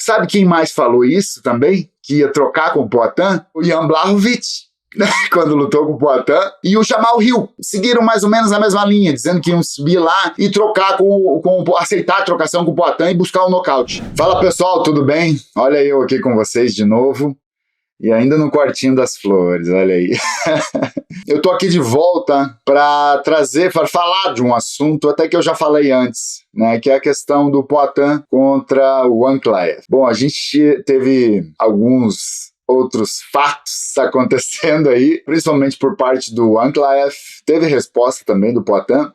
Sabe quem mais falou isso também? Que ia trocar com o Poatan? O Jan Blachowicz, quando lutou com o Poatan, e o Jamal Hill. Seguiram mais ou menos a mesma linha, dizendo que iam subir lá e trocar aceitar a trocação com o Poatan e buscar um nocaute. Fala pessoal, tudo bem? Olha eu aqui com vocês de novo. E ainda no quartinho das flores, olha aí. Eu tô aqui de volta para falar de um assunto até que eu já falei antes, né, que é a questão do Poatan contra o Ankalaev. Bom, a gente teve alguns outros fatos acontecendo aí, principalmente por parte do Ankalaev. Teve resposta também do Poatan,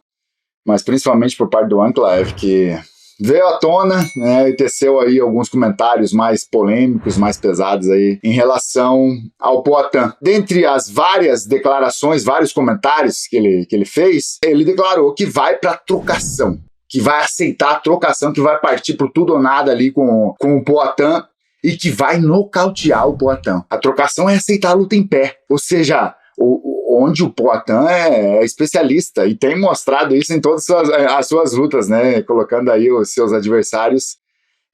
mas principalmente por parte do Ankalaev, que veio à tona, né, e teceu aí alguns comentários mais polêmicos, mais pesados aí em relação ao Poatan. Dentre as várias declarações, vários comentários que ele fez, ele declarou que vai para trocação, que vai aceitar a trocação, que vai partir por tudo ou nada ali com o Poatan e que vai nocautear o Poatan. A trocação é aceitar a luta em pé, ou seja, onde o Poatan é especialista e tem mostrado isso em todas as suas lutas, né? Colocando aí os seus adversários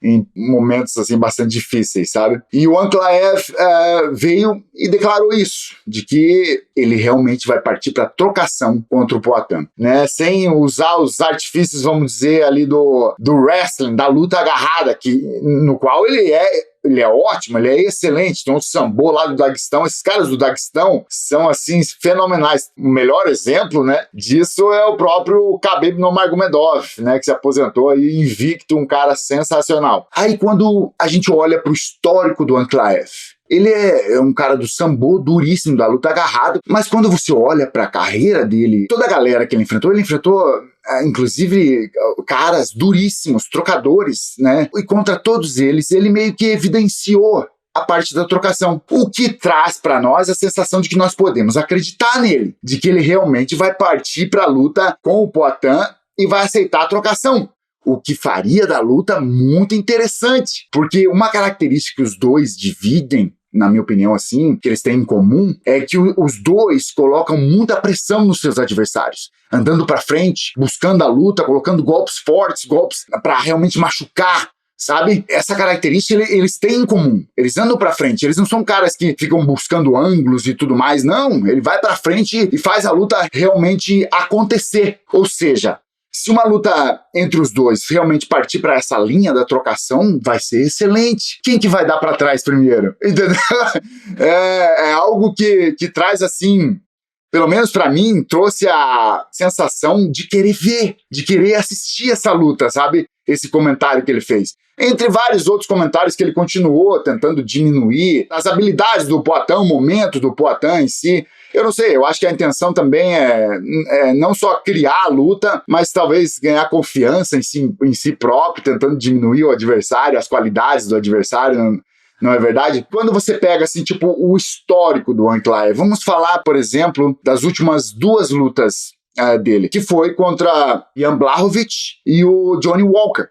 em momentos assim bastante difíceis, sabe? E o Ankalaev veio e declarou isso, de que ele realmente vai partir para trocação contra o Poatan, né? Sem usar os artifícios, vamos dizer, ali do wrestling, da luta agarrada, no qual ele é ótimo, ele é excelente. Então o Sambo lá do Daguestão, esses caras do Daguestão são assim fenomenais. O melhor exemplo, né, disso é o próprio Khabib Nurmagomedov, né, que se aposentou aí invicto, um cara sensacional. Aí quando a gente olha pro histórico do Ankalaev, ele é um cara do sambo, duríssimo, da luta agarrada, mas quando você olha pra carreira dele, toda a galera que ele enfrentou inclusive caras duríssimos, trocadores, né? E contra todos eles, ele meio que evidenciou a parte da trocação, o que traz pra nós a sensação de que nós podemos acreditar nele, de que ele realmente vai partir pra luta com o Poatan e vai aceitar a trocação. O que faria da luta muito interessante, porque uma característica que os dois dividem, na minha opinião, assim, que eles têm em comum, é que os dois colocam muita pressão nos seus adversários, andando pra frente, buscando a luta, colocando golpes fortes, golpes pra realmente machucar, sabe? Essa característica eles têm em comum. Eles andam pra frente, eles não são caras que ficam buscando ângulos e tudo mais, não. Ele vai pra frente e faz a luta realmente acontecer. Ou seja, se uma luta entre os dois realmente partir para essa linha da trocação, vai ser excelente. Quem que vai dar para trás primeiro? Entendeu? É algo que traz assim, pelo menos para mim, trouxe a sensação de querer ver, de querer assistir essa luta, sabe? Esse comentário que ele fez. Entre vários outros comentários que ele continuou tentando diminuir as habilidades do Poatan, o momento do Poatan em si. Eu não sei, eu acho que a intenção também é não só criar a luta, mas talvez ganhar confiança em si próprio, tentando diminuir o adversário, as qualidades do adversário, não é verdade? Quando você pega, assim, tipo, o histórico do Ankalaev, vamos falar, por exemplo, das últimas duas lutas dele, que foi contra Jan Blachowicz e o Johnny Walker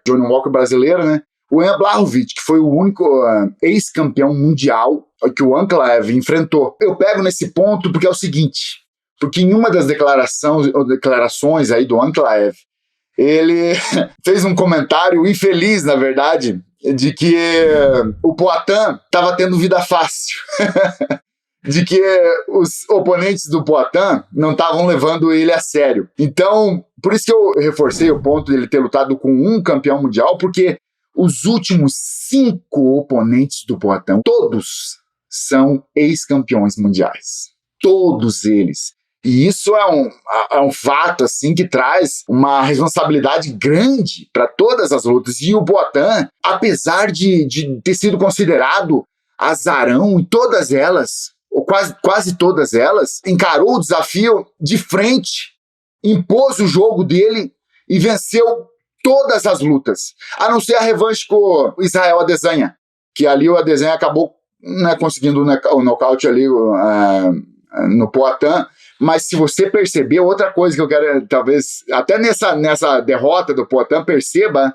brasileiro, né? O Jan Blachowicz, que foi o único ex-campeão mundial que o Ankalaev enfrentou. Eu pego nesse ponto porque é o seguinte, porque em uma das declarações aí do Ankalaev, ele fez um comentário infeliz, na verdade, de que o Poatan estava tendo vida fácil. De que os oponentes do Poatan não estavam levando ele a sério. Então, por isso que eu reforcei o ponto de ele ter lutado com um campeão mundial, porque os últimos 5 oponentes do Poatan, todos são ex-campeões mundiais. Todos eles. E isso é um fato assim que traz uma responsabilidade grande para todas as lutas. E o Poatan, apesar de ter sido considerado azarão em todas elas, ou quase todas elas, encarou o desafio de frente, impôs o jogo dele e venceu todas as lutas, a não ser a revanche com o Israel Adesanya, que ali o Adesanya acabou conseguindo o nocaute ali no Poatan. Mas se você perceber, outra coisa que eu quero, talvez, até nessa derrota do Poatan, perceba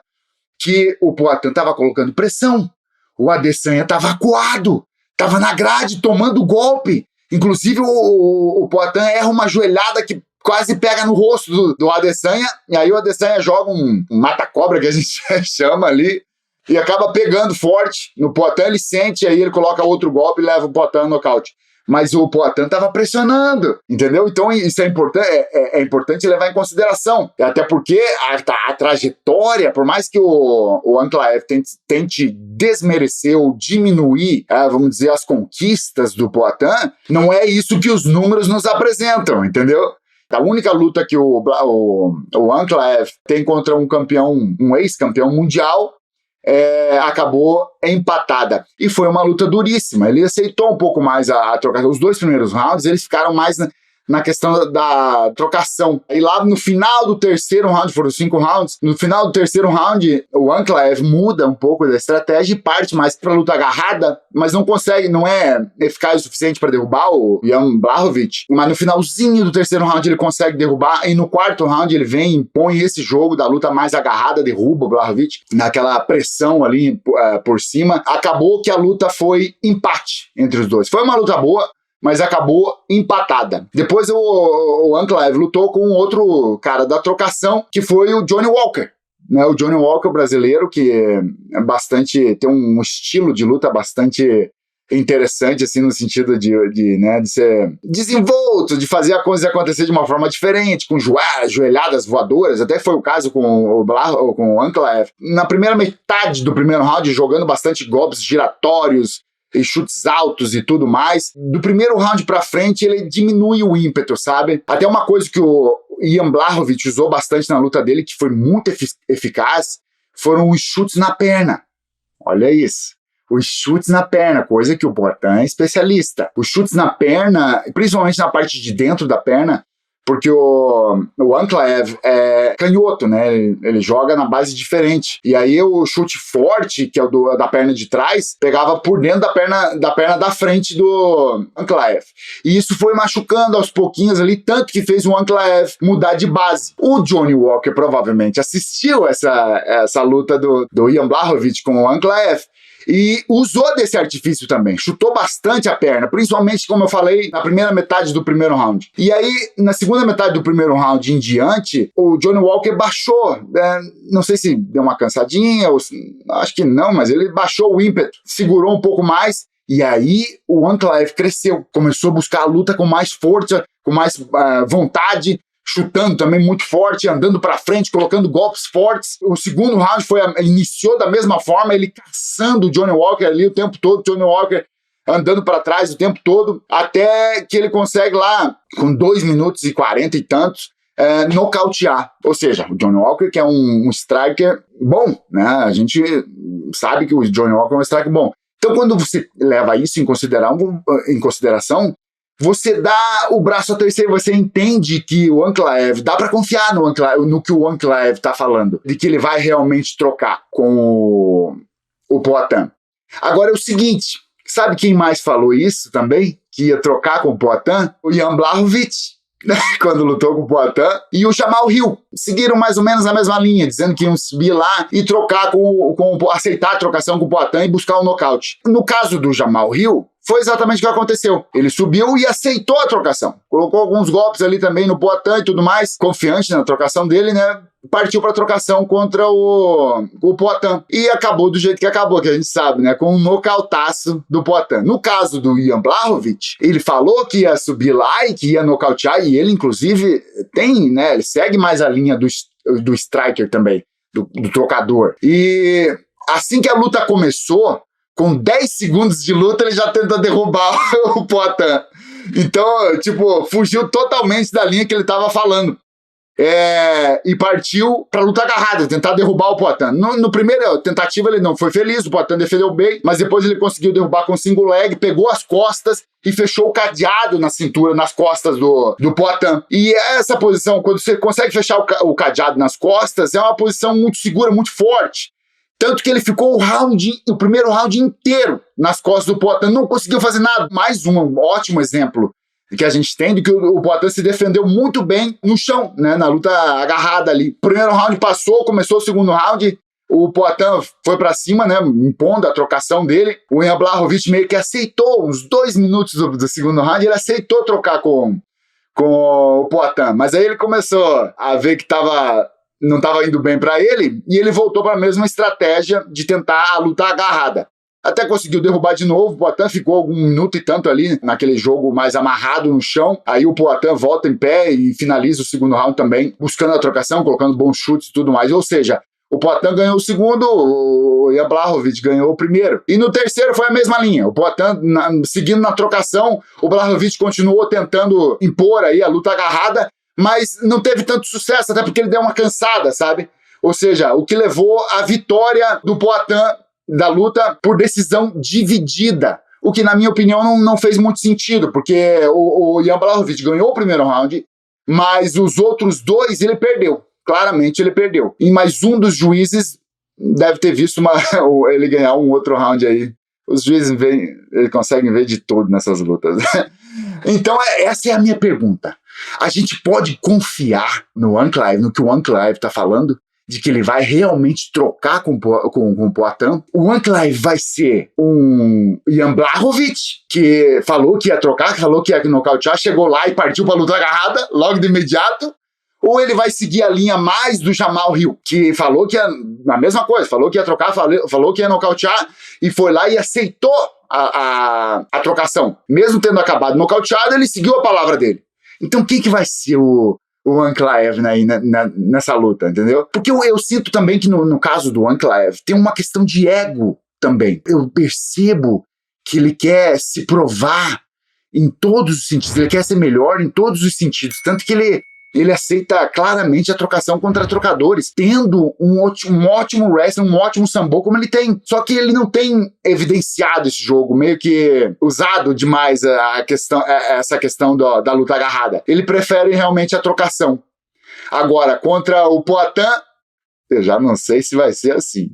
que o Poatan estava colocando pressão, o Adesanya estava acuado, estava na grade tomando golpe. Inclusive o Poatan erra uma joelhada que quase pega no rosto do Adesanya, e aí o Adesanya joga um mata-cobra, que a gente chama ali, e acaba pegando forte no Poatan, ele sente, aí ele coloca outro golpe e leva o Poatan no nocaute. Mas o Poatan estava pressionando, entendeu? Então isso é importante levar em consideração. Até porque a trajetória, por mais que o Ankalaev tente desmerecer ou diminuir, vamos dizer, as conquistas do Poatan, não é isso que os números nos apresentam, entendeu? A única luta que o Ankalaev tem contra um ex-campeão mundial, acabou empatada. E foi uma luta duríssima. Ele aceitou um pouco mais a trocação. Os 2 primeiros rounds, eles ficaram mais na questão da trocação. E lá no final do terceiro round, foram 5 rounds, no final do terceiro round, o Ankalaev muda um pouco da estratégia e parte mais pra luta agarrada, mas não é eficaz o suficiente para derrubar o Jan Blachowicz. Mas no finalzinho do terceiro round ele consegue derrubar, e no quarto round ele vem e impõe esse jogo da luta mais agarrada, derruba o Blachowicz naquela pressão ali por cima. Acabou que a luta foi empate entre os dois. Foi uma luta boa, mas acabou empatada. Depois o Ankalaev lutou com outro cara da trocação, que foi o Johnny Walker. Né? O Johnny Walker brasileiro, que tem um estilo de luta bastante interessante, assim, no sentido de ser desenvolto, de fazer a coisa acontecer de uma forma diferente, com joelhadas voadoras. Até foi o caso com o Ankalaev. Na primeira metade do primeiro round, jogando bastante golpes giratórios, e chutes altos e tudo mais. Do primeiro round pra frente, ele diminui o ímpeto, sabe? Até uma coisa que o Jan Blachowicz usou bastante na luta dele, que foi muito eficaz, foram os chutes na perna. Olha isso. Os chutes na perna, coisa que o Poatan é especialista. Os chutes na perna, principalmente na parte de dentro da perna, porque o Ankalaev é canhoto, né? Ele joga na base diferente. E aí o chute forte, que é o da perna de trás, pegava por dentro da perna da frente do Ankalaev. E isso foi machucando aos pouquinhos ali, tanto que fez o Ankalaev mudar de base. O Johnny Walker provavelmente assistiu essa luta do Jan Blachowicz com o Ankalaev, e usou desse artifício também, chutou bastante a perna, principalmente, como eu falei, na primeira metade do primeiro round. E aí, na segunda metade do primeiro round em diante, o Johnny Walker baixou, não sei se deu uma cansadinha, acho que não, mas ele baixou o ímpeto, segurou um pouco mais, e aí o Ankalaev cresceu, começou a buscar a luta com mais força, com mais vontade, chutando também muito forte, andando pra frente, colocando golpes fortes. O segundo round iniciou da mesma forma, ele caçando o Johnny Walker ali o tempo todo, Johnny Walker andando pra trás o tempo todo, até que ele consegue lá, com 2 minutos e 40 e tantos, nocautear. Ou seja, o Johnny Walker, que é um striker bom, né? A gente sabe que o Johnny Walker é um striker bom. Então, quando você leva isso em consideração, você dá o braço a torcer, você entende que o Ankalaev, dá pra confiar no que o Ankalaev tá falando, de que ele vai realmente trocar com o Poatan. Agora é o seguinte, sabe quem mais falou isso também? Que ia trocar com o Poatan? O Jan Blachowicz, quando lutou com o Poatan, e o Jamal Hill. Seguiram mais ou menos a mesma linha, dizendo que iam subir lá e trocar aceitar a trocação com o Poatan e buscar o nocaute. No caso do Jamal Hill, foi exatamente o que aconteceu. Ele subiu e aceitou a trocação. Colocou alguns golpes ali também no Poatan e tudo mais, confiante na trocação dele, né? Partiu para a trocação contra o Poatan. E acabou do jeito que acabou, que a gente sabe, né? Com um nocautaço do Poatan. No caso do Jan Blachowicz, ele falou que ia subir lá e que ia nocautear, e ele, inclusive, tem, né? Ele segue mais a linha do striker também, do trocador. E assim que a luta começou, com 10 segundos de luta, ele já tenta derrubar o Poatan. Então, tipo, fugiu totalmente da linha que ele estava falando. E partiu para luta agarrada, tentar derrubar o Poatan. No primeiro tentativa ele não foi feliz, o Poatan defendeu bem, mas depois ele conseguiu derrubar com single leg, pegou as costas e fechou o cadeado na cintura, nas costas do Poatan. E essa posição, quando você consegue fechar o cadeado nas costas, é uma posição muito segura, muito forte. Tanto que ele ficou o primeiro round inteiro nas costas do Poatan, não conseguiu fazer nada. Mais um ótimo exemplo que a gente tem de que o Poatan se defendeu muito bem no chão, né, na luta agarrada ali. O primeiro round passou, começou o segundo round, o Poatan foi pra cima, né, impondo a trocação dele. O Jan Blachowicz meio que aceitou, uns 2 minutos do segundo round, ele aceitou trocar com o Poatan. Mas aí ele começou a ver que tava não estava indo bem para ele, e ele voltou para a mesma estratégia de tentar a luta agarrada. Até conseguiu derrubar de novo, o Poatan ficou algum minuto e tanto ali naquele jogo mais amarrado no chão, aí o Poatan volta em pé e finaliza o segundo round também, buscando a trocação, colocando bons chutes e tudo mais, ou seja, o Poatan ganhou o segundo, o Jan Blachowicz ganhou o primeiro. E no terceiro foi a mesma linha. O Poatan, seguindo na trocação, o Blachowicz continuou tentando impor aí a luta agarrada, mas não teve tanto sucesso, até porque ele deu uma cansada, sabe? Ou seja, o que levou à vitória do Poatan da luta por decisão dividida. O que, na minha opinião, não fez muito sentido, porque o Jan Blachowicz ganhou o primeiro round, mas os outros dois ele perdeu. Claramente ele perdeu. E mais um dos juízes deve ter visto ele ganhar um outro round aí. Os juízes eles conseguem ver de tudo nessas lutas. Então essa é a minha pergunta. A gente pode confiar no Ankalaev, no que o Ankalaev está falando, de que ele vai realmente trocar com o Poatan? O Ankalaev vai ser um Jan Blachowicz, que falou que ia trocar, que falou que ia nocautear, chegou lá e partiu para a luta agarrada, logo de imediato? Ou ele vai seguir a linha mais do Jamal Hill, que falou que ia, a mesma coisa, falou que ia trocar, falou que ia nocautear, e foi lá e aceitou a trocação. Mesmo tendo acabado nocauteado, ele seguiu a palavra dele. Então quem que vai ser o Ankalaev aí nessa luta, entendeu? Porque eu sinto também que no caso do Ankalaev tem uma questão de ego também. Eu percebo que ele quer se provar em todos os sentidos, ele quer ser melhor em todos os sentidos, tanto que ele aceita claramente a trocação contra trocadores, tendo um ótimo wrestling, um ótimo sambo como ele tem. Só que ele não tem evidenciado esse jogo, meio que usado demais essa questão da luta agarrada. Ele prefere realmente a trocação. Agora, contra o Poatan, eu já não sei se vai ser assim.